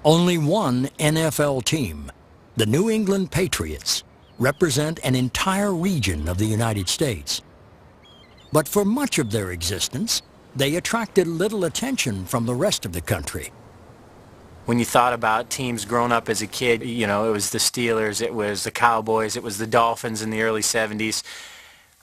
Only one NFL team, the New England Patriots, represent an entire region of the United States. But for much of their existence, they attracted little attention from the rest of the country. When you thought about teams growing up as a kid, you know, it was the Steelers, it was the Cowboys, it was the Dolphins in the early 70s.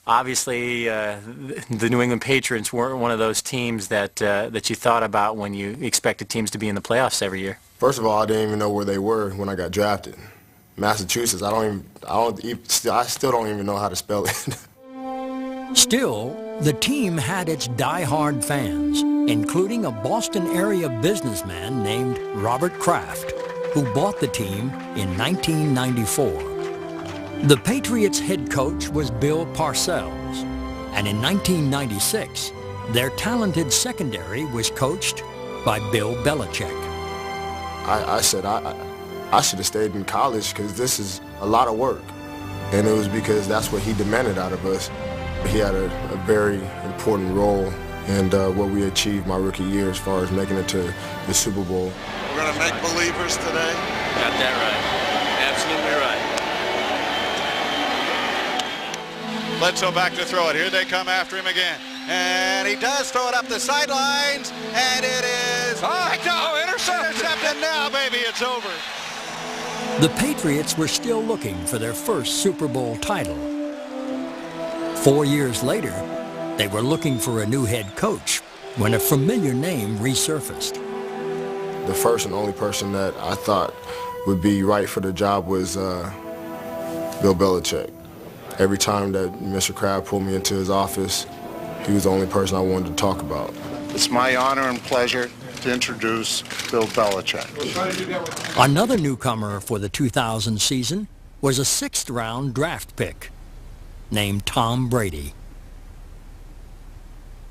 Obviously, the New England Patriots weren't one of those teams that you thought about when you expected teams to be in the playoffs every year. First of all, I didn't even know where they were when I got drafted. Massachusetts, I still don't even know how to spell it. Still, the team had its die-hard fans, including a Boston-area businessman named Robert Kraft, who bought the team in 1994. The Patriots' head coach was Bill Parcells, and in 1996, their talented secondary was coached by Bill Belichick. I said I should have stayed in college because this is a lot of work, and it was because that's what he demanded out of us. He had a very important role in what we achieved my rookie year as far as making it to the Super Bowl. We're going to make believers today. Got that right. Absolutely right. Bledsoe back to throw it. Here they come after him again. And he does throw it up the sidelines, and it is... Oh, intercepted. Intercepted now, baby. It's over. The Patriots were still looking for their first Super Bowl title. 4 years later, they were looking for a new head coach when a familiar name resurfaced. The first and only person that I thought would be right for the job was Bill Belichick. Every time that Mr. Kraft pulled me into his office, he was the only person I wanted to talk about. It's my honor and pleasure to introduce Bill Belichick. Another newcomer for the 2000 season was a sixth-round draft pick named Tom Brady.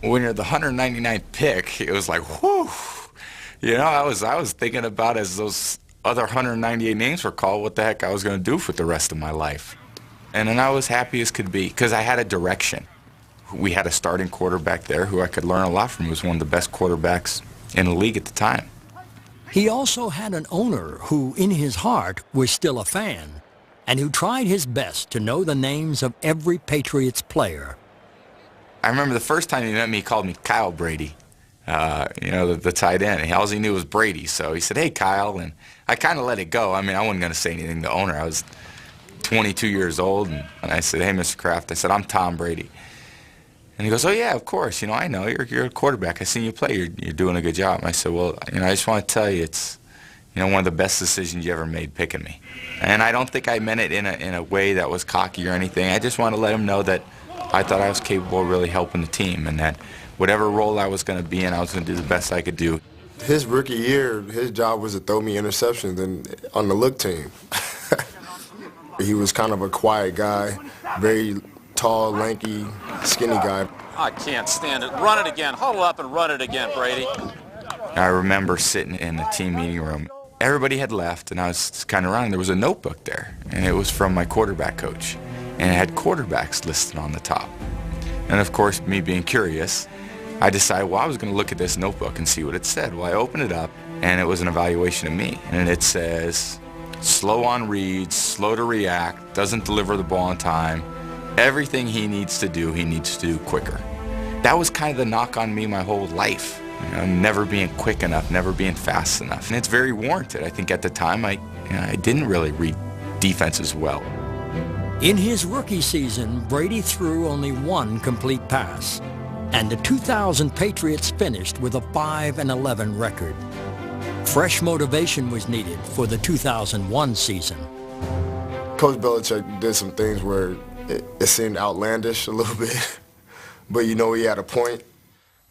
When you're the 199th pick, it was like, whew. You know, I was thinking about, as those other 198 names were called, what the heck I was going to do for the rest of my life. And then I was happy as could be because I had a direction. We had a starting quarterback there who I could learn a lot from. He was one of the best quarterbacks in the league at the time. He also had an owner who, in his heart, was still a fan, and who tried his best to know the names of every Patriots player. I remember the first time he met me, he called me Kyle Brady, you know, the tight end. All he knew was Brady, so he said, "Hey, Kyle," and I kind of let it go. I mean, I wasn't going to say anything to the owner. I was 22 years old, and I said, "Hey, Mr. Kraft," I said, "I'm Tom Brady." And he goes, "Oh, yeah, of course. You know, I know. You're a quarterback. I've seen you play. You're doing a good job." And I said, "Well, you know, I just want to tell you it's, you know, one of the best decisions you ever made picking me." And I don't think I meant it in a way that was cocky or anything. I just wanted to let him know that I thought I was capable of really helping the team, and that whatever role I was going to be in, I was going to do the best I could do. His rookie year, his job was to throw me interceptions on the look team. He was kind of a quiet guy, very tall, lanky, skinny guy. I can't stand it. Run it again. Huddle up and run it again, Brady. I remember sitting in the team meeting room. Everybody had left, and I was kind of around. There was a notebook there, and it was from my quarterback coach. And it had quarterbacks listed on the top. And of course, me being curious, I decided, well, I was going to look at this notebook and see what it said. Well, I opened it up, and it was an evaluation of me. And it says, slow on reads, slow to react, doesn't deliver the ball on time. Everything he needs to do quicker. That was kind of the knock on me my whole life. You know, never being quick enough, never being fast enough. And it's very warranted. I think at the time, I didn't really read defenses well. In his rookie season, Brady threw only one complete pass, and the 2000 Patriots finished with a 5-11 record. Fresh motivation was needed for the 2001 season. Coach Belichick did some things where it seemed outlandish a little bit, but you know he had a point.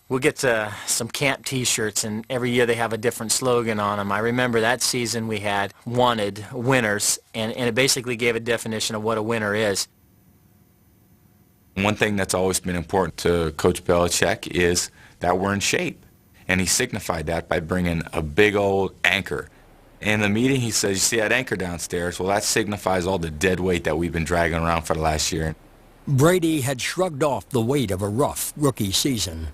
We'll get some camp T-shirts, and every year they have a different slogan on them. I remember that season we had wanted winners, and it basically gave a definition of what a winner is. One thing that's always been important to Coach Belichick is that we're in shape, and he signified that by bringing a big old anchor. In the meeting, he says, "You see that anchor downstairs? Well, that signifies all the dead weight that we've been dragging around for the last year." Brady had shrugged off the weight of a rough rookie season.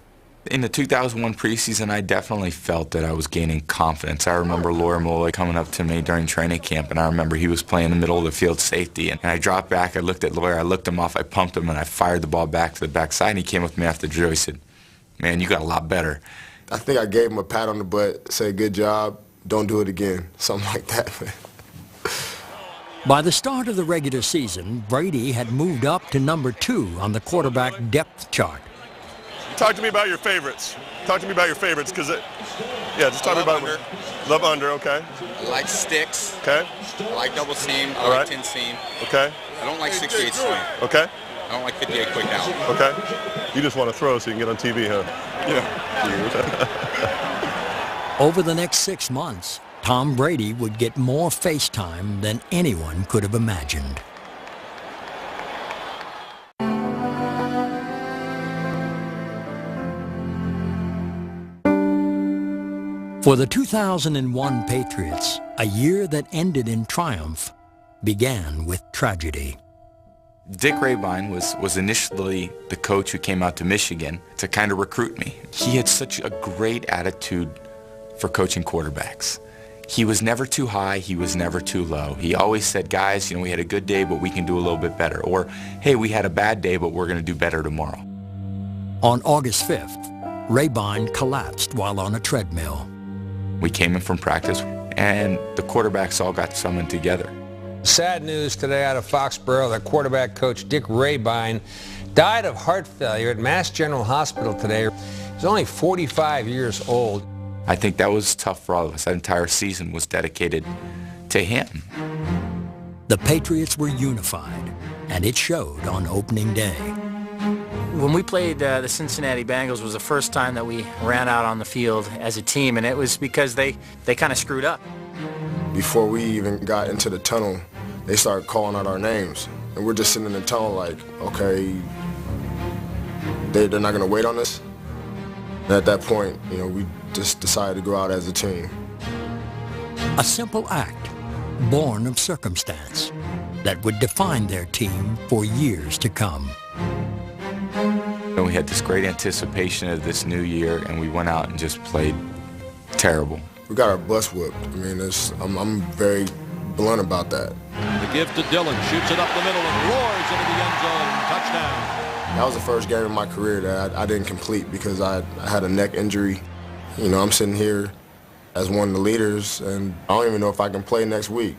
In the 2001 preseason, I definitely felt that I was gaining confidence. I remember Laura Mully coming up to me during training camp, and I remember he was playing in the middle of the field safety, and I dropped back, I looked at Laura, I looked him off, I pumped him, and I fired the ball back to the backside, and he came up to me after the drill, he said, "Man, you got a lot better." I think I gave him a pat on the butt, said, "Good job, don't do it again," something like that. By the start of the regular season, Brady had moved up to number 2 on the quarterback depth chart. Talk to me about your favorites. Talk to me about your favorites, because yeah, just talk to me about under. Love under, okay. I like sticks. Okay. I like double seam. I All like right. 10 seam. Okay. I don't like 68 swing. Okay. I don't like 58 quick out. Okay. You just want to throw so you can get on TV, huh? Yeah. Over the next 6 months, Tom Brady would get more face time than anyone could have imagined. For the 2001 Patriots, a year that ended in triumph began with tragedy. Dick Rabine was initially the coach who came out to Michigan to kind of recruit me. He had such a great attitude for coaching quarterbacks. He was never too high, he was never too low. He always said, "Guys, we had a good day, but we can do a little bit better." Or, "Hey, we had a bad day, but we're going to do better tomorrow." On August 5th, Rabine collapsed while on a treadmill. We came in from practice, and the quarterbacks all got summoned together. Sad news today out of Foxborough that quarterback coach Dick Rabine died of heart failure at Mass General Hospital today. He's only 45 years old. I think that was tough for all of us. That entire season was dedicated to him. The Patriots were unified, and it showed on opening day. When we played the Cincinnati Bengals was the first time that we ran out on the field as a team, and it was because they kind of screwed up. Before we even got into the tunnel, they started calling out our names. And we're just sitting in the tunnel like, okay, they're not going to wait on us. And at that point, we just decided to go out as a team. A simple act, born of circumstance, that would define their team for years to come. And we had this great anticipation of this new year, and we went out and just played terrible. We got our butts whooped. I mean, I'm very blunt about that. The give to Dillon, shoots it up the middle and roars into the end zone. Touchdown. That was the first game in my career that I didn't complete because I had a neck injury. I'm sitting here as one of the leaders, and I don't even know if I can play next week.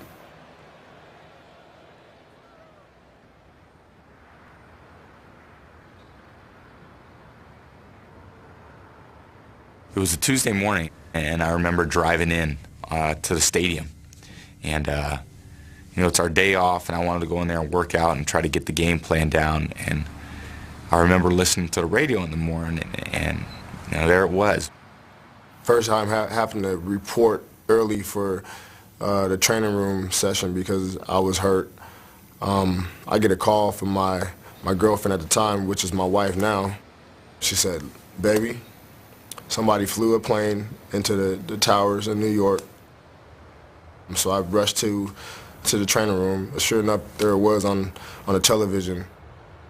It was a Tuesday morning, and I remember driving in to the stadium. And, it's our day off, and I wanted to go in there and work out and try to get the game plan down. And I remember listening to the radio in the morning, and there it was. First time having to report early for the training room session because I was hurt. I get a call from my girlfriend at the time, which is my wife now. She said, "Baby, somebody flew a plane into the towers in New York." So I rushed to the training room. Sure enough, there it was on the television.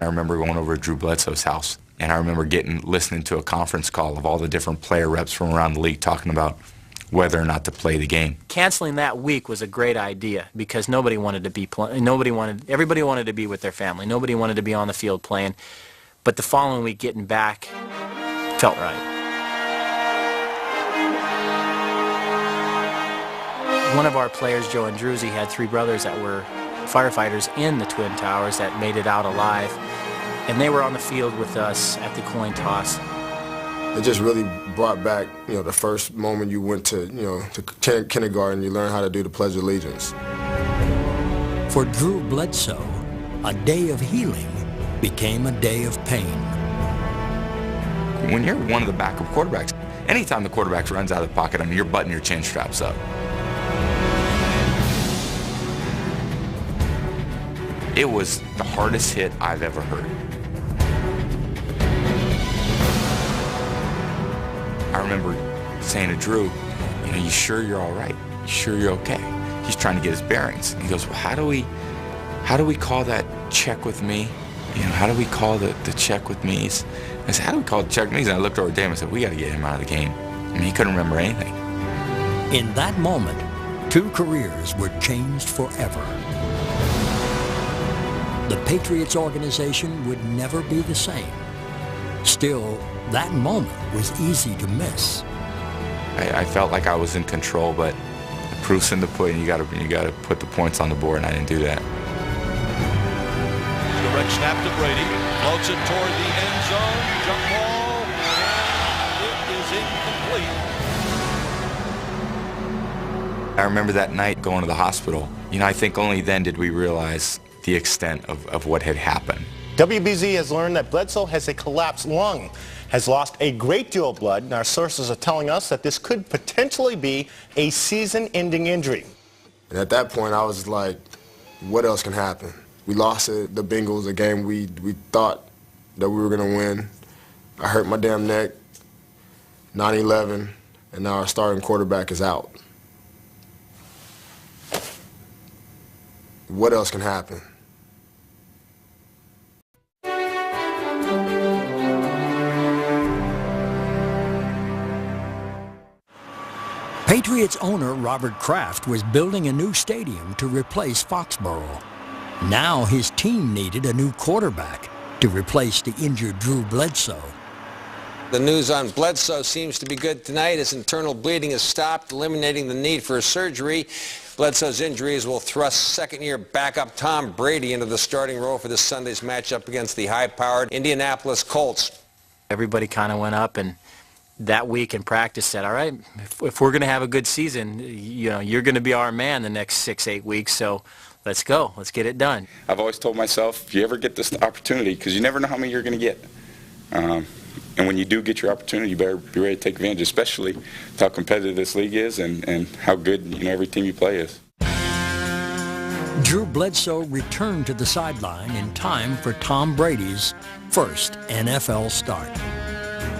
I remember going over to Drew Bledsoe's house, and I remember listening to a conference call of all the different player reps from around the league talking about whether or not to play the game. Canceling that week was a great idea because nobody wanted to be everybody wanted to be with their family. Nobody wanted to be on the field playing. But the following week, getting back felt right. One of our players, Joe Andruzzi, had 3 brothers that were firefighters in the Twin Towers that made it out alive, and they were on the field with us at the coin toss. It just really brought back, the first moment you went to kindergarten, you learned how to do the Pledge of Allegiance. For Drew Bledsoe, a day of healing became a day of pain. When you're one of the backup quarterbacks, anytime the quarterback runs out of the pocket, you're buttoning your chin straps up. It was the hardest hit I've ever heard. I remember saying to Drew, "You sure you're all right? You sure you're okay?" He's trying to get his bearings. He goes, "Well, how do we call that check with me how do we call the check with Mees? I said, how do we call the check with Mees? And I looked over at Dave and said, we got to get him out of the game. I mean, he couldn't remember anything. In that moment, 2 careers were changed forever. The Patriots organization would never be the same. Still, that moment was easy to miss. I felt like I was in control, but the proof's in the pudding. You got to put the points on the board, and I didn't do that. Direct snap to Brady, floats it toward the end zone, jump ball, and it is incomplete. I remember that night going to the hospital. I think only then did we realize the extent of what had happened. WBZ has learned that Bledsoe has a collapsed lung, has lost a great deal of blood, and our sources are telling us that this could potentially be a season-ending injury. And at that point, I was like, what else can happen? We lost the Bengals, a game we thought that we were going to win. I hurt my damn neck, 9/11, and now our starting quarterback is out. What else can happen? Patriots owner Robert Kraft was building a new stadium to replace Foxborough. Now his team needed a new quarterback to replace the injured Drew Bledsoe. The news on Bledsoe seems to be good tonight. His internal bleeding has stopped, eliminating the need for surgery. Bledsoe's injuries will thrust second-year backup Tom Brady into the starting role for this Sunday's matchup against the high-powered Indianapolis Colts. Everybody kind of went up and that week in practice said, all right, if we're going to have a good season, you're going to be our man the next 6-8 weeks, so let's go. Let's get it done. I've always told myself, if you ever get this opportunity, because you never know how many you're going to get. And when you do get your opportunity, you better be ready to take advantage, especially how competitive this league is and how good every team you play is. Drew Bledsoe returned to the sideline in time for Tom Brady's first NFL start.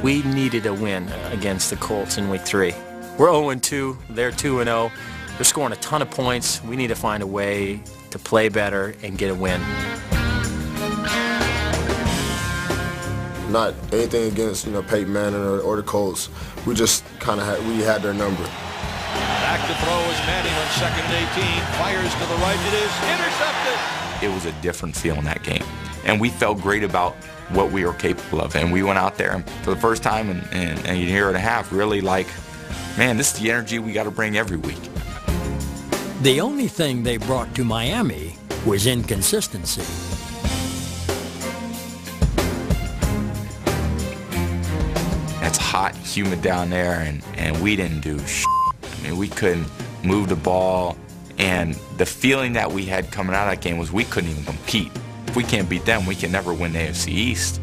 We needed a win against the Colts in Week 3. We're 0-2. They're 2-0. They're scoring a ton of points. We need to find a way to play better and get a win. Not anything against Peyton Manning or the Colts. We just kind of had their number. Back to throw is Manning on 2nd and 18. Fires to the right. It is intercepted. It was a different feel in that game, and we felt great about what we were capable of. And we went out there and for the first time in a year and a half, really like, man, this is the energy we got to bring every week. The only thing they brought to Miami was inconsistency. It's hot, humid down there, and we didn't do shit. I mean, we couldn't move the ball, and the feeling that we had coming out of that game was we couldn't even compete. If we can't beat them, we can never win the AFC East.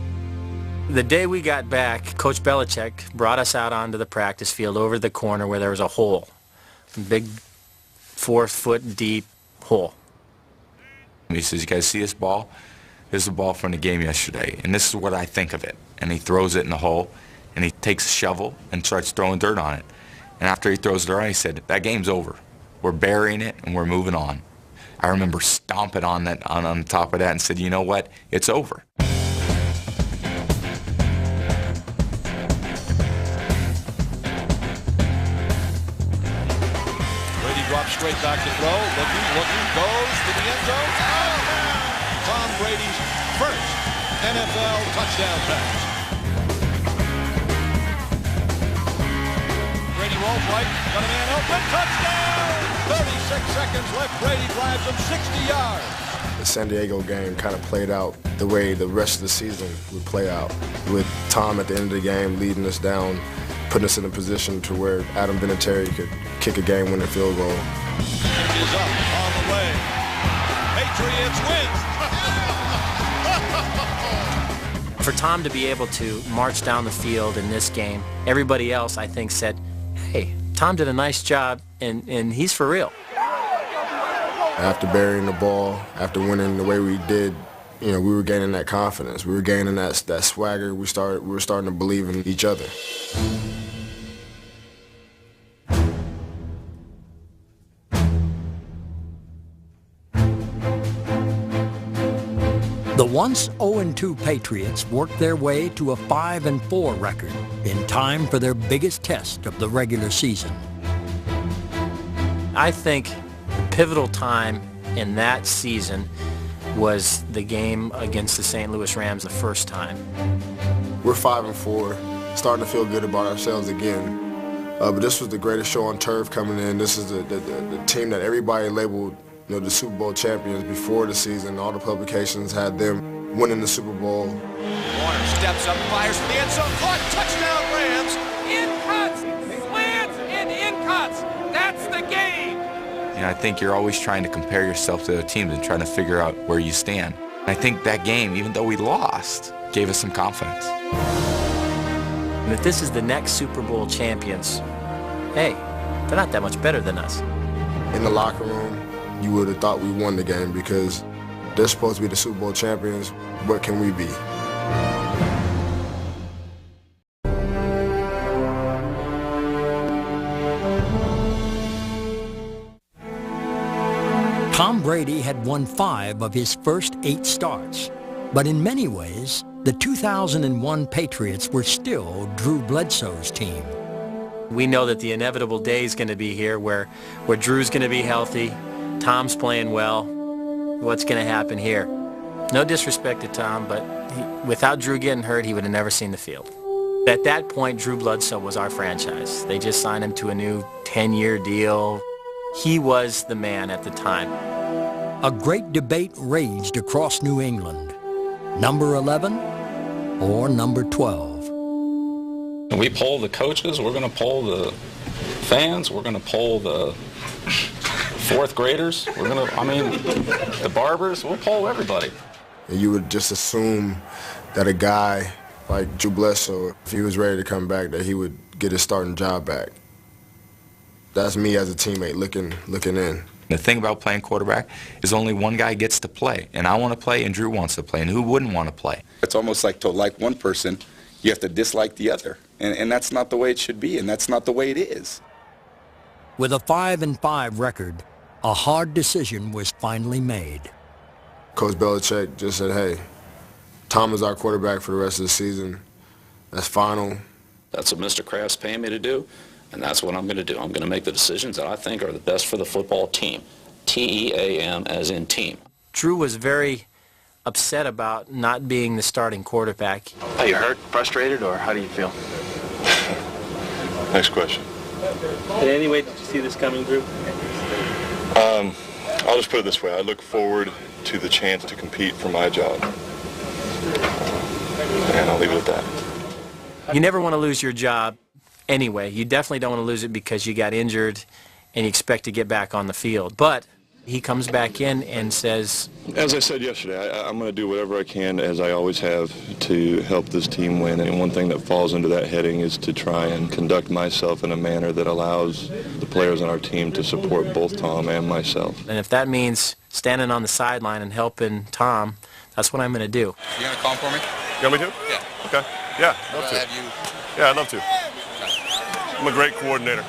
The day we got back, Coach Belichick brought us out onto the practice field over the corner where there was a hole, a big 4-foot deep hole. He says, you guys see this ball? This is a ball from the game yesterday, and this is what I think of it. And he throws it in the hole, and he takes a shovel and starts throwing dirt on it. And after he throws dirt on it, he said, that game's over. We're burying it, and we're moving on. I remember stomping on top of that and said, you know what? It's over. Brady drops straight back to throw. Looking, goes to the end zone. Oh, Tom Brady's first NFL touchdown pass. Brady rolls right, got a man open, touchdown! 36 seconds left, Brady drives him 60 yards. The San Diego game kind of played out the way the rest of the season would play out, with Tom at the end of the game leading us down, putting us in a position to where Adam Vinatieri could kick a game-winning field goal. Kick is up, on the way. Patriots win! For Tom to be able to march down the field in this game, everybody else, I think, said, hey, Tom did a nice job, and he's for real. After burying the ball, after winning the way we did, we were gaining that confidence. We were gaining that swagger. We were starting to believe in each other. The once 0-2 Patriots worked their way to a 5-4 record in time for their biggest test of the regular season. I think the pivotal time in that season was the game against the St. Louis Rams the first time. We're 5-4, starting to feel good about ourselves again. But this was the greatest show on turf coming in. This is the team that everybody labeled, the Super Bowl champions before the season. All the publications had them winning the Super Bowl. Warner steps up, fires for the end zone, caught, touchdown Rams. In cuts, slants, and in cuts. That's the game. I think you're always trying to compare yourself to other teams and trying to figure out where you stand. I think that game, even though we lost, gave us some confidence. And if this is the next Super Bowl champions, hey, they're not that much better than us. In the locker room, you would have thought we won the game because they're supposed to be the Super Bowl champions. What can we be? Tom Brady had won 5 of his first 8 starts, but in many ways, the 2001 Patriots were still Drew Bledsoe's team. We know that the inevitable day is going to be here where Drew's going to be healthy, Tom's playing well. What's going to happen here? No disrespect to Tom, but without Drew getting hurt, he would have never seen the field. At that point, Drew Bledsoe was our franchise. They just signed him to a new 10-year deal. He was the man at the time. A great debate raged across New England. Number 11 or number 12? We poll the coaches, we're going to poll the fans, we're going to poll the fourth graders, we're going to, the barbers, we'll poll everybody. And you would just assume that a guy like Drew Bledsoe, if he was ready to come back, that he would get his starting job back. That's me as a teammate looking in. The thing about playing quarterback is only one guy gets to play, and I want to play and Drew wants to play, and who wouldn't want to play? It's almost like to like one person, you have to dislike the other, and that's not the way it should be, and that's not the way it is. With a 5-5 record, a hard decision was finally made. Coach Belichick just said, hey, Tom is our quarterback for the rest of the season. That's final. That's what Mr. Kraft's paying me to do. And that's what I'm going to do. I'm going to make the decisions that I think are the best for the football team. T-E-A-M as in team. Drew was very upset about not being the starting quarterback. Are you hurt, frustrated, or how do you feel? Next question. In any way, did you see this coming, Drew? I'll just put it this way. I look forward to the chance to compete for my job. And I'll leave it at that. You never want to lose your job. Anyway, you definitely don't want to lose it because you got injured and you expect to get back on the field. But he comes back in and says, as I said yesterday, I'm going to do whatever I can, as I always have, to help this team win. And one thing that falls into that heading is to try and conduct myself in a manner that allows the players on our team to support both Tom and myself. And if that means standing on the sideline and helping Tom, that's what I'm going to do. You going to call for me? You want me to? Yeah. Okay. Yeah, I'd love to. Yeah, I'd love to. I'm a great coordinator.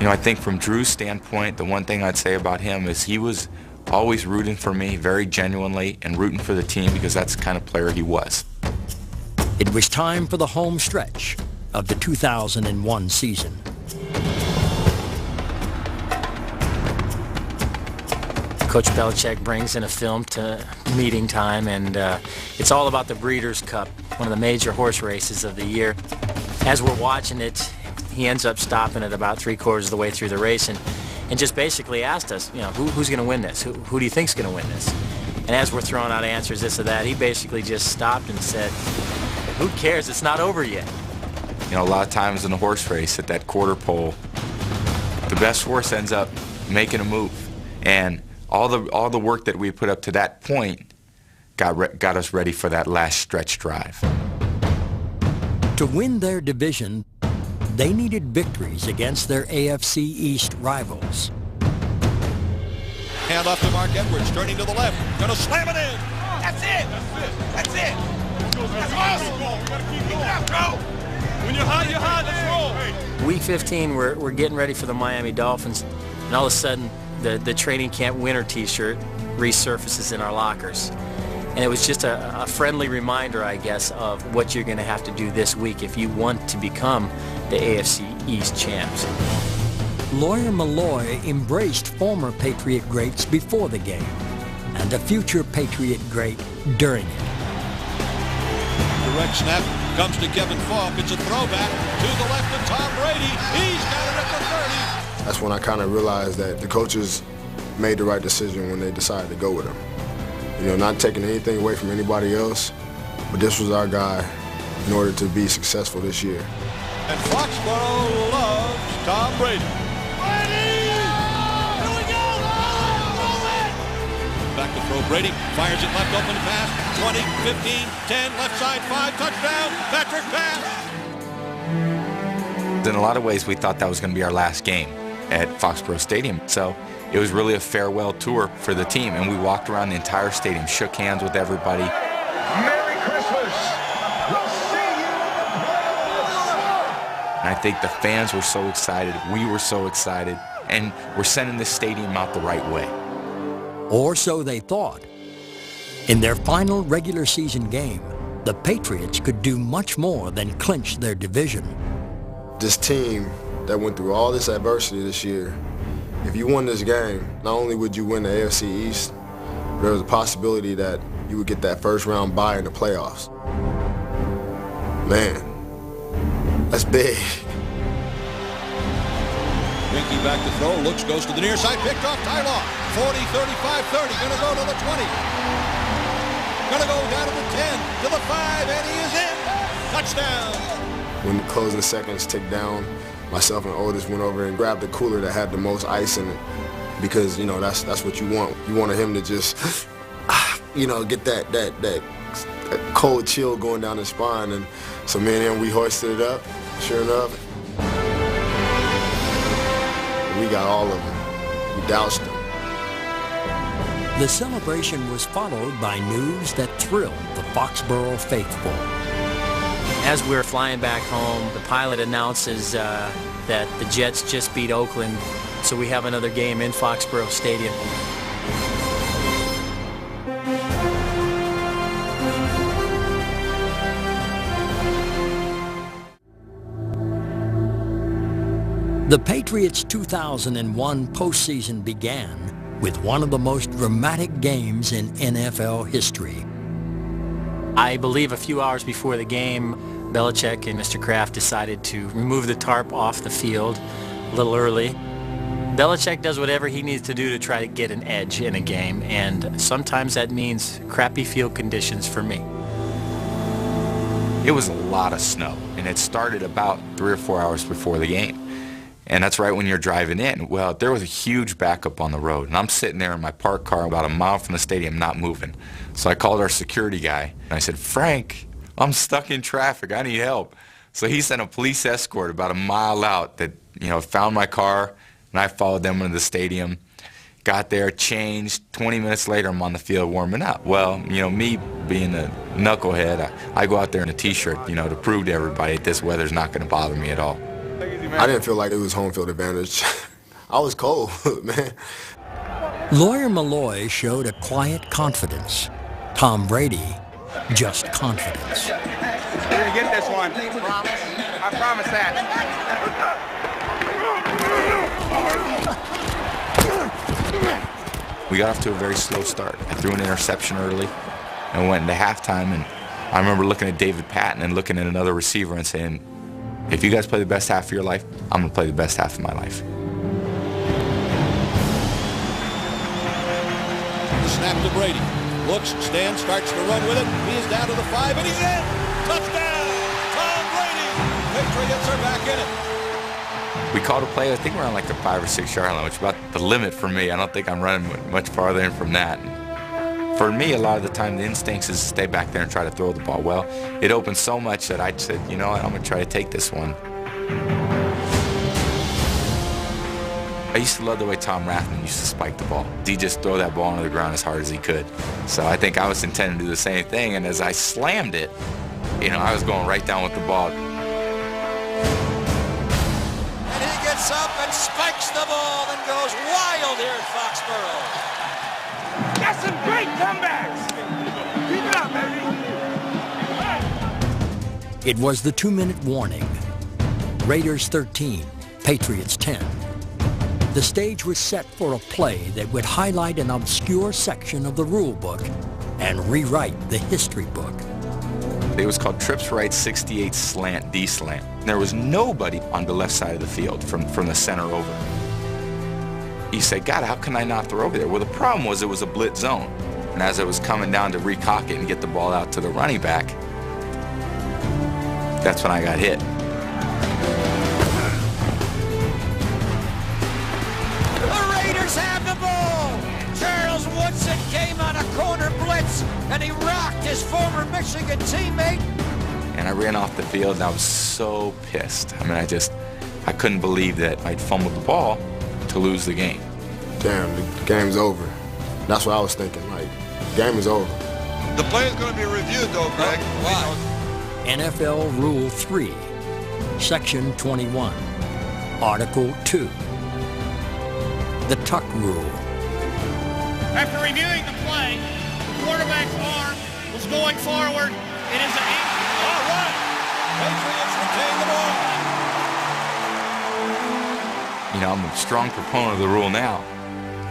I think from Drew's standpoint, the one thing I'd say about him is he was always rooting for me very genuinely and rooting for the team because that's the kind of player he was. It was time for the home stretch of the 2001 season. Coach Belichick brings in a film to meeting time, and it's all about the Breeders' Cup, one of the major horse races of the year. As we're watching it, he ends up stopping at about 3/4 of the way through the race and just basically asked us, who's going to win this? Who do you think's going to win this? And as we're throwing out answers, this or that, he basically just stopped and said, who cares? It's not over yet. A lot of times in a horse race at that quarter pole, the best horse ends up making a move. And all the work that we put up to that point got us ready for that last stretch drive. To win their division, they needed victories against their AFC East rivals. Hand off to Mark Edwards, turning to the left, going to slam it in. That's it. That's it. That's awesome. Keep it up, go. When you're hot, let's roll. Week 15, we're getting ready for the Miami Dolphins, and all of a sudden, the training camp winter T-shirt resurfaces in our lockers. And it was just a friendly reminder, I guess, of what you're going to have to do this week if you want to become the AFC East champs. Lawyer Malloy embraced former Patriot greats before the game and a future Patriot great during it. Direct snap comes to Kevin Falk. It's a throwback to the left of Tom Brady. He's got it at the 30. That's when I kind of realized that the coaches made the right decision when they decided to go with him. You know, not taking anything away from anybody else, but this was our guy in order to be successful this year. And Foxborough loves Tom Brady. Back to throw. Brady fires it left, open pass. 20, 15, 10, left side, 5, touchdown. Patrick pass. In a lot of ways, we thought that was going to be our last game at Foxborough Stadium. So it was really a farewell tour for the team, and we walked around the entire stadium, shook hands with everybody. Merry Christmas. We'll see you in the playoffs. And I think the fans were so excited, we were so excited, and we're sending this stadium out the right way. Or so they thought. In their final regular season game, the Patriots could do much more than clinch their division. This team that went through all this adversity this year, if you won this game, not only would you win the AFC East, but there was a possibility that you would get that first round bye in the playoffs. Man, that's big. Winky back to throw, looks, goes to the near side, picked off Tylaw. 40, 35, 30, gonna go to the 20. Gonna go down to the 10, to the 5, and he is in. Touchdown. When the closing seconds ticked down, myself and Otis went over and grabbed the cooler that had the most ice in it, because, you know, that's what you want. You wanted him to just, you know, get that cold chill going down his spine. And so me and him, we hoisted it up. Sure enough, we got all of them. We doused them. The celebration was followed by news that thrilled the Foxborough faithful. As we were flying back home, the pilot announces that the Jets just beat Oakland, so we have another game in Foxborough Stadium. The Patriots' 2001 postseason began with one of the most dramatic games in NFL history. I believe a few hours before the game, Belichick and Mr. Kraft decided to remove the tarp off the field a little early. Belichick does whatever he needs to do to try to get an edge in a game, and sometimes that means crappy field conditions for me. It was a lot of snow, and it started about 3 or 4 hours before the game. And that's right when you're driving in. Well, there was a huge backup on the road, and I'm sitting there in my parked car about a mile from the stadium not moving. So I called our security guy, and I said, "Frank, I'm stuck in traffic. I need help." So he sent a police escort about a mile out that, you know, found my car, and I followed them into the stadium. Got there, changed. 20 minutes later, I'm on the field warming up. Well, you know, me being a knucklehead, I go out there in a T-shirt, you know, to prove to everybody that this weather's not going to bother me at all. I didn't feel like it was home field advantage. I was cold, man. Lawyer Malloy showed a quiet confidence. Tom Brady, just confidence. We're going to get this one. Promise? I promise that. We got off to a very slow start. I threw an interception early and went into halftime, and I remember looking at David Patton and looking at another receiver and saying, "If you guys play the best half of your life, I'm going to play the best half of my life." The snap to Brady. Looks, stands, starts to run with it. He is down to the 5, and he's in. Touchdown! Tom Brady! Patriots are back in it. We called a play, I think we're on like the 5 or 6 yard line, which is about the limit for me. I don't think I'm running much farther in from that. For me, a lot of the time, the instincts is to stay back there and try to throw the ball. Well, it opened so much that I said, you know what, I'm going to try to take this one. I used to love the way Tom Rathman used to spike the ball. He'd just throw that ball onto the ground as hard as he could. So I think I was intending to do the same thing, and as I slammed it, you know, I was going right down with the ball. And he gets up and spikes the ball and goes wild here at Foxborough. That's some great comebacks. It was the 2-minute warning. Raiders 13, Patriots 10. The stage was set for a play that would highlight an obscure section of the rule book and rewrite the history book. It was called trips right 68 slant, D-slant. There was nobody on the left side of the field from the center over. He said, God, how can I not throw over there? Well, the problem was it was a blitz zone. And as I was coming down to recock it and get the ball out to the running back, that's when I got hit. The Raiders have the ball. Charles Woodson came on a corner blitz, and he rocked his former Michigan teammate. And I ran off the field, and I was so pissed. I mean, I couldn't believe that I'd fumbled the ball to lose the game. Damn, the game's over. That's what I was thinking, like, game is over. The play is going to be reviewed, though, Greg. Why? NFL Rule 3, Section 21, Article 2. The tuck rule. After reviewing the play, the quarterback's arm was going forward. It is an ankle. All right. Patriots retain the ball. You know, I'm a strong proponent of the rule now,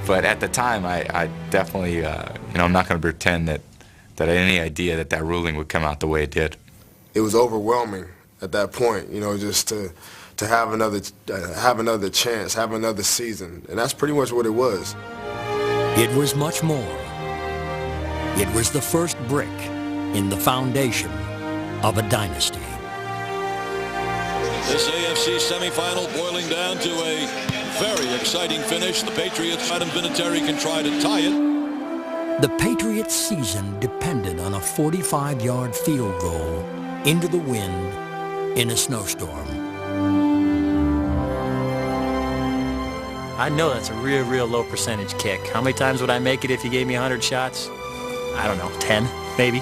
but at the time, I definitely, you know, I'm not going to pretend that I had any idea that that ruling would come out the way it did. It was overwhelming at that point, you know, just to have another chance, have another season, and that's pretty much what it was. It was much more. It was the first brick in the foundation of a dynasty. This AFC semifinal boiling down to a very exciting finish. The Patriots, Adam Vinatieri can try to tie it. The Patriots' season depended on a 45-yard field goal into the wind in a snowstorm. I know that's a real low percentage kick. How many times would I make it if you gave me 100 shots? I don't know, 10 maybe.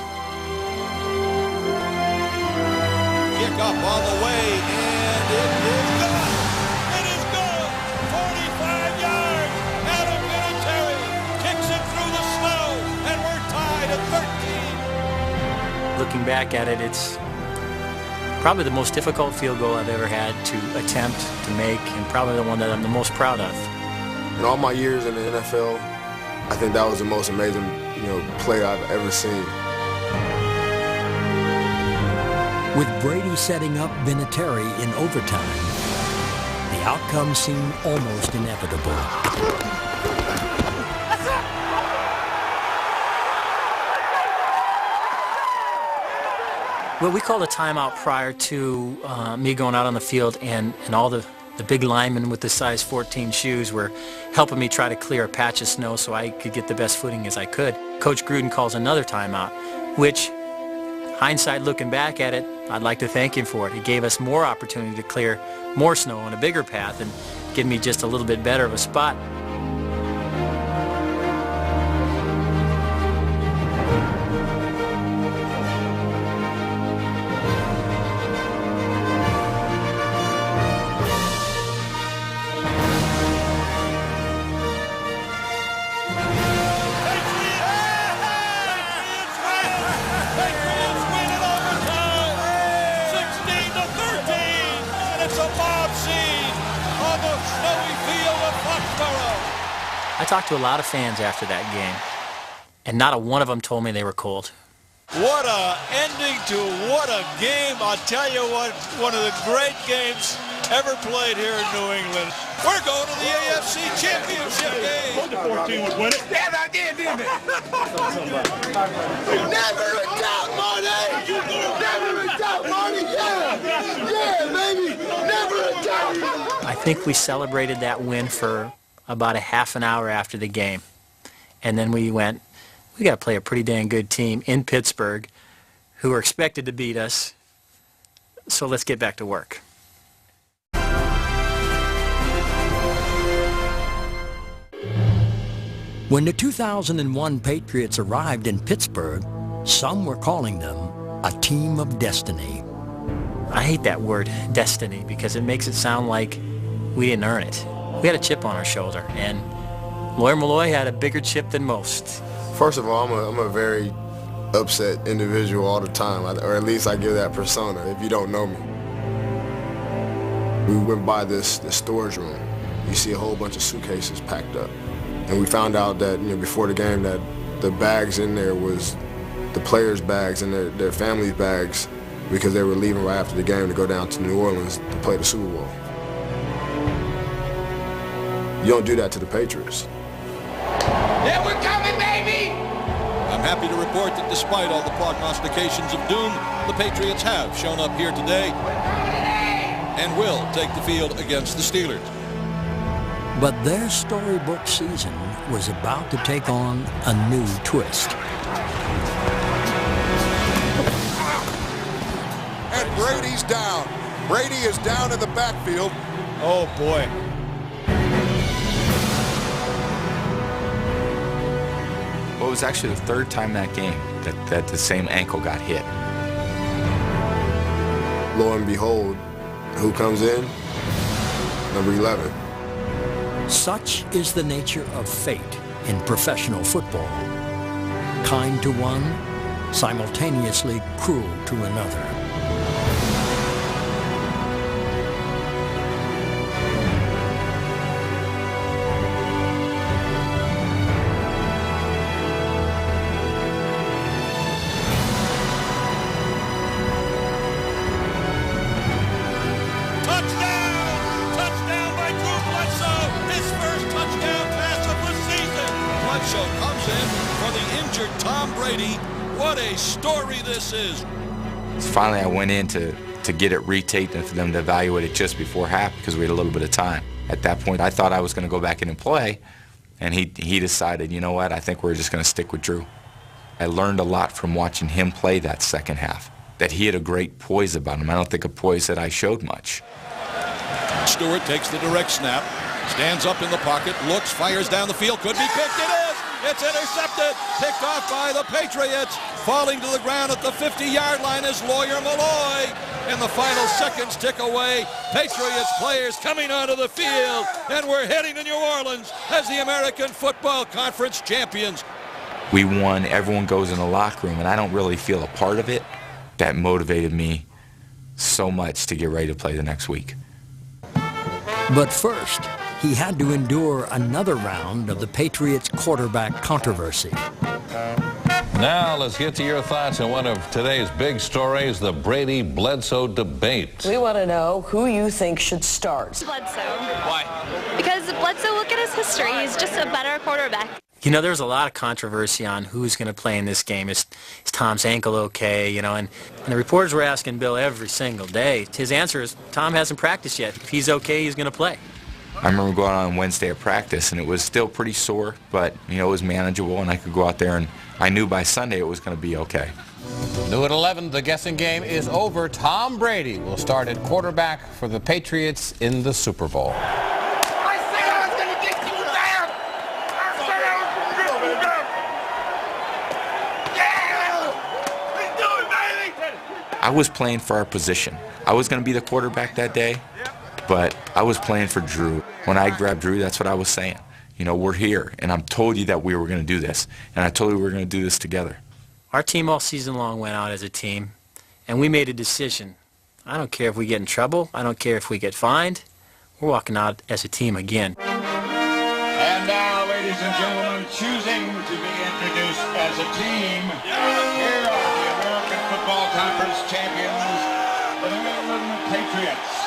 Kickoff on the way, and it is gone. It is gone. 45 yards. Adam Vinatieri kicks it through the snow, and we're tied at 13. Looking back at it, it's probably the most difficult field goal I've ever had to attempt to make, and probably the one that I'm the most proud of. In all my years in the NFL, I think that was the most amazing, you know, play I've ever seen. With Brady setting up Vinatieri in overtime, the outcome seemed almost inevitable. Well, we called a timeout prior to me going out on the field, and all the big linemen with the size 14 shoes were helping me try to clear a patch of snow so I could get the best footing as I could. Coach Gruden calls another timeout, which, hindsight looking back at it, I'd like to thank him for it. He gave us more opportunity to clear more snow on a bigger path and give me just a little bit better of a spot. I talked to a lot of fans after that game, and not a one of them told me they were cold. What a ending to what a game. I'll tell you what, one of the great games ever played here in New England. We're going to the AFC Championship game. 14 would win it. Yeah, I did, didn't it? Never a doubt, Marty! Never a doubt, Marty! Yeah! Yeah, baby! Never a doubt! I think we celebrated that win for about a half an hour after the game. And then we went, we got to play a pretty dang good team in Pittsburgh who are expected to beat us, so let's get back to work. When the 2001 Patriots arrived in Pittsburgh, some were calling them a team of destiny. I hate that word, destiny, because it makes it sound like we didn't earn it. We had a chip on our shoulder, and Lawyer Malloy had a bigger chip than most. First of all, I'm a very upset individual all the time, or at least I give that persona if you don't know me. We went by this storage room. You see a whole bunch of suitcases packed up. And we found out that, before the game, that the bags in there was the players' bags and their families' bags, because they were leaving right after the game to go down to New Orleans to play the Super Bowl. You don't do that to the Patriots. Yeah, we're coming, baby! I'm happy to report that despite all the prognostications of doom, the Patriots have shown up here today and will take the field against the Steelers. But their storybook season was about to take on a new twist. And Brady's down. Brady is down in the backfield. Oh, boy. Well, it was actually the third time that game that the same ankle got hit. Lo and behold, who comes in? Number 11. Such is the nature of fate in professional football. Kind to one, simultaneously cruel to another. Comes in for the injured Tom Brady. What a story this is. Finally, I went in to get it retaped and for them to evaluate it just before half because we had a little bit of time. At that point, I thought I was going to go back in and play, and he decided, you know what, I think we're just going to stick with Drew. I learned a lot from watching him play that second half, that he had a great poise about him. I don't think a poise that I showed much. Stewart takes the direct snap, stands up in the pocket, looks, fires down the field, could be picked, it is! It's intercepted, picked off by the Patriots. Falling to the ground at the 50-yard line is Lawyer Malloy. And the final seconds tick away. Patriots players coming onto the field. And we're heading to New Orleans as the American Football Conference champions. We won, everyone goes in the locker room, and I don't really feel a part of it. That motivated me so much to get ready to play the next week. But first, he had to endure another round of the Patriots quarterback controversy. Now let's get to your thoughts on one of today's big stories, the Brady-Bledsoe debate. We want to know who you think should start. Bledsoe. Why? Because Bledsoe, look at his history. He's just a better quarterback. You know, there's a lot of controversy on who's going to play in this game. Is Tom's ankle okay? You know, and the reporters were asking Bill every single day. His answer is Tom hasn't practiced yet. If he's okay, he's going to play. I remember going on Wednesday at practice, and it was still pretty sore, but, you know, it was manageable, and I could go out there, and I knew by Sunday it was going to be okay. New at 11, the guessing game is over. Tom Brady will start at quarterback for the Patriots in the Super Bowl. I said I was going to get you there! I said I was going to get you there! Yeah! Let's do it, baby! I was playing for our position. I was going to be the quarterback that day, but I was playing for Drew. When I grabbed Drew, that's what I was saying. You know, we're here, and I told you that we were going to do this, and I told you we were going to do this together. Our team all season long went out as a team, and we made a decision. I don't care if we get in trouble. I don't care if we get fined. We're walking out as a team again. And now, ladies and gentlemen, choosing to be introduced as a team, here are the American Football Conference champions, the New England Patriots.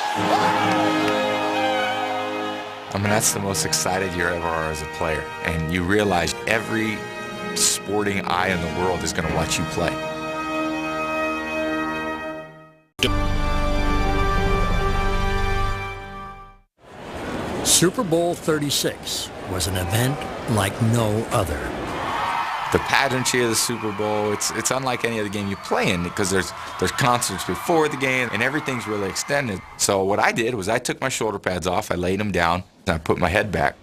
I mean, that's the most excited you ever are as a player, and you realize every sporting eye in the world is going to watch you play. Super Bowl 36 was an event like no other. The pageantry of the Super Bowl, it's unlike any other game you play in because there's concerts before the game and everything's really extended. So what I did was I took my shoulder pads off, I laid them down, and I put my head back.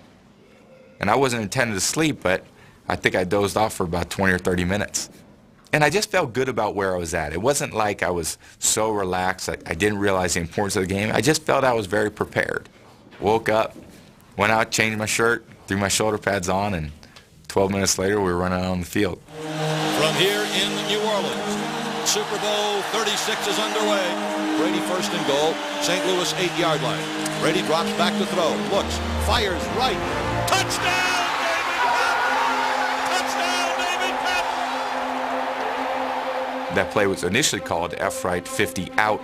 And I wasn't intended to sleep, but I think I dozed off for about 20 or 30 minutes. And I just felt good about where I was at. It wasn't like I was so relaxed, I didn't realize the importance of the game. I just felt I was very prepared. Woke up, went out, changed my shirt, threw my shoulder pads on, and 12 minutes later we were running out on the field. From from here in New Orleans. Super Bowl 36 is underway. Brady first and goal, St. Louis 8-yard line. Brady drops back to throw, looks, fires right. Touchdown, David Patton! Touchdown, David Patton! That play was initially called F-right 50 out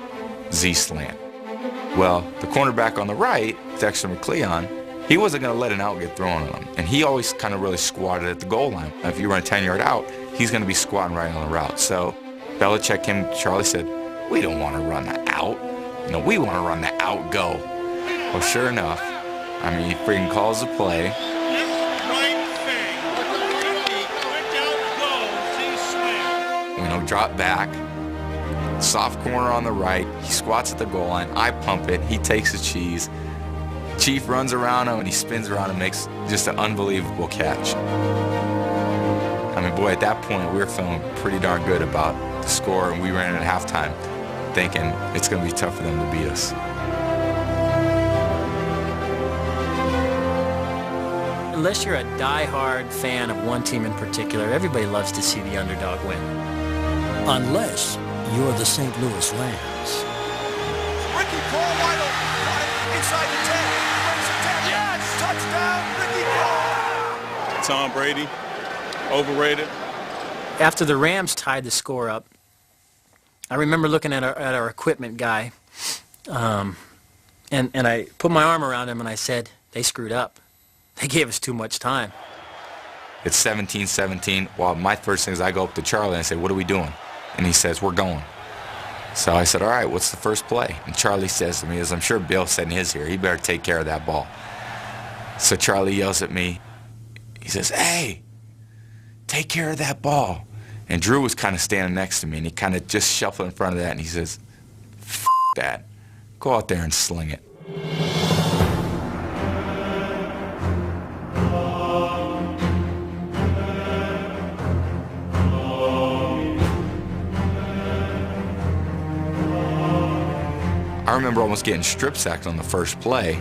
Z-slant. Well, the cornerback on the right, Dexter McCleon, he wasn't going to let an out get thrown on him. And he always kind of really squatted at the goal line. If you run a 10-yard out, he's going to be squatting right on the route. So Belichick came to Charlie, said, we don't want to run the out. No, we want to run the out go. Well, sure enough, I mean, he freaking calls the play. Drop back, soft corner on the right. He squats at the goal line. I pump it. He takes the cheese. Chief runs around him, and he spins around and makes just an unbelievable catch. I mean, boy, at that point, we were feeling pretty darn good about the score, and we ran at halftime thinking it's going to be tough for them to beat us. Unless you're a die-hard fan of one team in particular, everybody loves to see the underdog win. Unless you're the St. Louis Rams. Ricky Paul wide open. Inside the 10. Brings it down. Yes! Touchdown, Ricky Paul! Tom Brady, overrated. After the Rams tied the score up, I remember looking at our equipment guy, and I put my arm around him and I said, they screwed up. They gave us too much time. It's 17-17. Well, my first thing is I go up to Charlie and I say, what are we doing? And he says, we're going. So I said, all right, what's the first play? And Charlie says to me, as I'm sure Bill said in his here, he better take care of that ball. So Charlie yells at me. He says, hey, take care of that ball. And Drew was kind of standing next to me, and he kind of just shuffled in front of that, and he says, F that. Go out there and sling it. I remember almost getting strip sacked on the first play.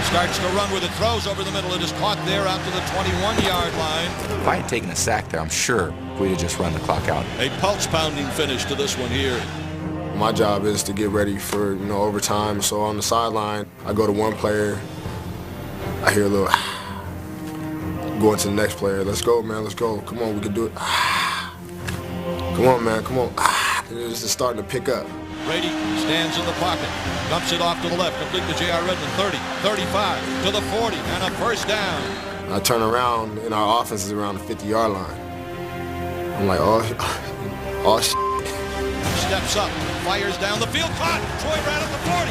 Starts to run with it, throws over the middle. It is caught there out to the 21-yard line. If I had taken a sack there, I'm sure we'd have just run the clock out. A pulse-pounding finish to this one here. My job is to get ready for, overtime. So on the sideline, I go to one player. I hear a little going to the next player. Let's go, man. Let's go. Come on, we can do it. Come on, man. Come on. And it's just starting to pick up. Brady stands in the pocket, dumps it off to the left, complete to J.R. Redmond, 30, 35, to the 40, and a first down. I turn around, and our offense is around the 50-yard line. I'm like, oh shit. Steps up, fires down the field, caught. Troy ran at the 40,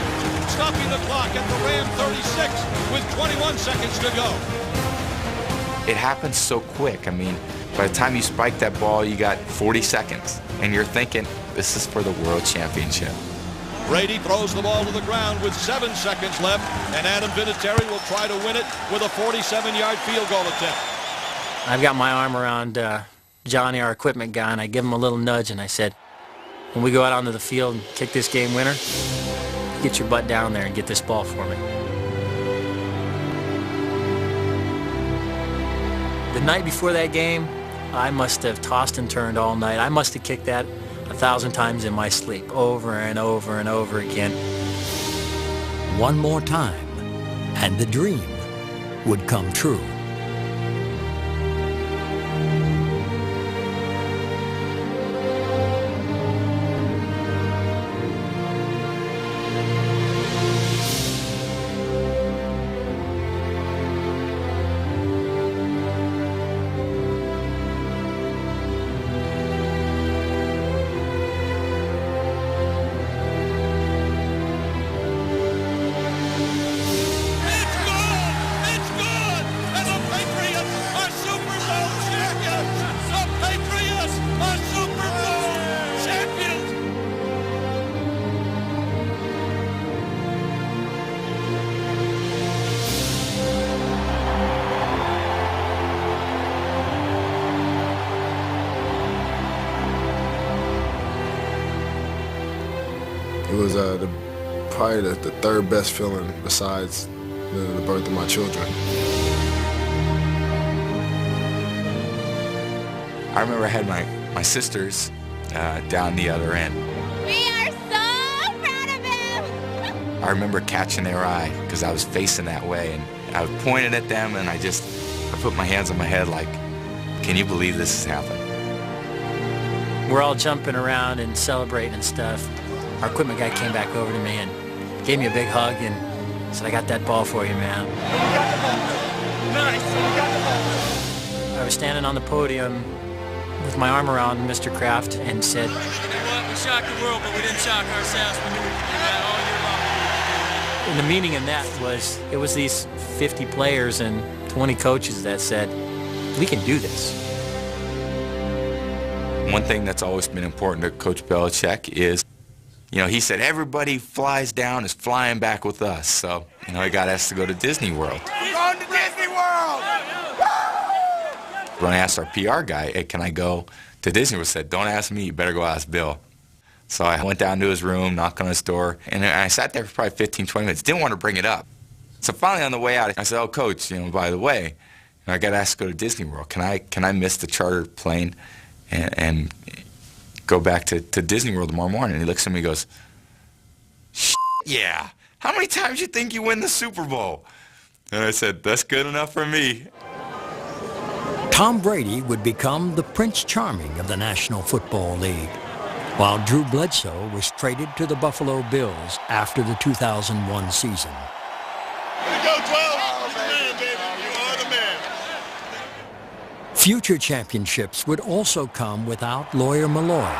stopping the clock at the Ram 36 with 21 seconds to go. It happens so quick. I mean, by the time you spike that ball, you got 40 seconds, and you're thinking, this is for the World Championship. Brady throws the ball to the ground with 7 seconds left, and Adam Vinatieri will try to win it with a 47-yard field goal attempt. I've got my arm around Johnny, our equipment guy, and I give him a little nudge, and I said, when we go out onto the field and kick this game winner, get your butt down there and get this ball for me. The night before that game, I must have tossed and turned all night. I must have kicked that 1,000 times in my sleep, over and over and over again. One more time, and the dream would come true. It was probably the third best feeling besides the birth of my children. I remember I had my sisters down the other end. We are so proud of him! I remember catching their eye because I was facing that way, and I pointed at them, and I put my hands on my head like, can you believe this has happened? We're all jumping around and celebrating and stuff. Our equipment guy came back over to me and gave me a big hug and said, I got that ball for you, man. Nice. We got the ball. I was standing on the podium with my arm around Mr. Kraft and said, You know what? We shocked the world, but we didn't shock ourselves. We knew we could do that all year long. and the meaning in that was, it was these 50 players and 20 coaches that said, we can do this. One thing that's always been important to Coach Belichick is, he said everybody flies down is flying back with us. So, he got asked to go to Disney World. We're going to Disney World! When I asked our PR guy, hey, can I go to Disney World, he said, don't ask me, you better go ask Bill. So I went down to his room, knocked on his door, and I sat there for probably 15, 20 minutes. Didn't want to bring it up. So finally on the way out, I said, oh, Coach, by the way, I got asked to go to Disney World. Can I miss the charter plane and go back to Disney World tomorrow morning? And he looks at me and goes, yeah. How many times you think you win the Super Bowl? And I said, that's good enough for me. Tom Brady would become the Prince Charming of the National Football League, while Drew Bledsoe was traded to the Buffalo Bills after the 2001 season. Here we go, 12. You're the man, baby. You are the man. Future championships would also come without Lawyer Malloy,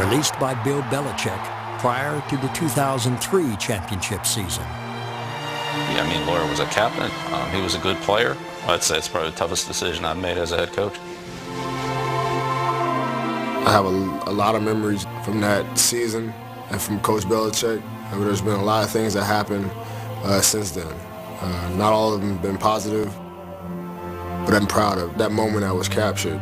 released by Bill Belichick prior to the 2003 championship season. Yeah, Lawyer was a captain. He was a good player. I'd say it's probably the toughest decision I've made as a head coach. I have a lot of memories from that season and from Coach Belichick. There's been a lot of things that happened since then. Not all of them have been positive, but I'm proud of that moment I was captured.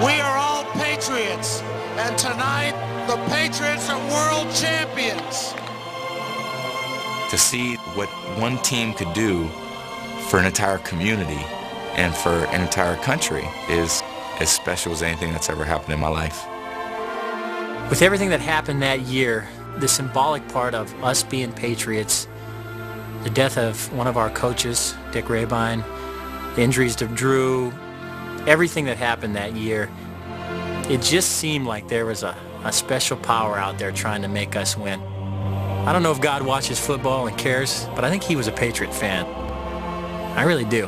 We are all Patriots, and tonight the Patriots are world champions. To see what one team could do for an entire community and for an entire country is as special as anything that's ever happened in my life. With everything that happened that year, the symbolic part of us being Patriots, the death of one of our coaches, Dick Rabine, the injuries to Drew, everything that happened that year, it just seemed like there was a special power out there trying to make us win. I don't know if God watches football and cares, but I think he was a Patriot fan. I really do.